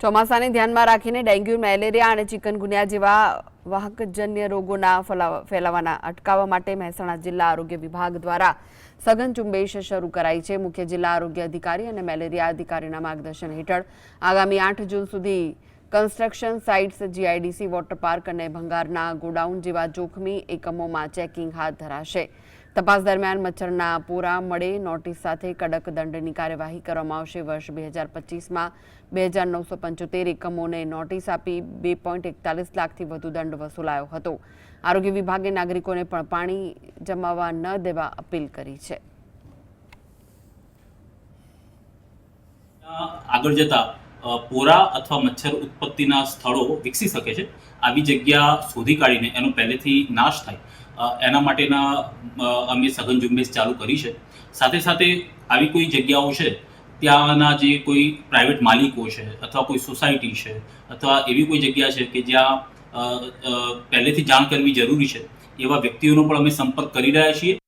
ચોમાસાને ધ્યાનમાં રાખીને dengue, malaria અને ચિકનગુનિયા જેવા વાહકજન્ય રોગોના ફેલાવાના અટકાવવા માટે મહેસાણા જિલ્લા આરોગ્ય વિભાગ દ્વારા સઘન ઝુંબેશ શરૂ કરાઈ છે। મુખ્ય જિલ્લા આરોગ્ય અધિકારી અને મેલેરિયા અધિકારીના માર્ગદર્શન હેઠળ આગામી 8 જૂન સુધી construction sites, GIDC, water park અને ભંગારના ગોડાઉન જેવા જોખમી એકમોમાં ચેકિંગ હાથ ધરાશે। તપાસ દરમિયાન મચ્છરના પોરા મળે નોટિસ સાથે કડક દંડની કાર્યવાહી કરવામાં આવશે। વર્ષ 2025માં 2975 એકમોને નોટિસ આપી 2.41 લાખથી વધુ દંડ વસૂલાયો હતો। આરોગ્ય વિભાગે નાગરિકોને પણ પાણી જમાવવા ન દેવા અપીલ કરી છે। આગળ જતા પોરા અથવા મચ્છર ઉત્પત્તિના સ્થળો વિકસી શકે છે। આવી જગ્યા શોધી કાઢીને એનો પહેલેથી નાશ થાય એના માટેના અમે સઘન ઝુંબેશ ચાલુ કરી છે। સાથે સાથે આવી કોઈ જગ્યાઓ છે ત્યાંના જે કોઈ પ્રાઇવેટ માલિકો છે અથવા કોઈ સોસાયટી છે અથવા એવી કોઈ જગ્યા છે કે જ્યાં પહેલેથી જાણ કરવી જરૂરી છે એવા વ્યક્તિઓનો પણ અમે સંપર્ક કરી રહ્યા છીએ।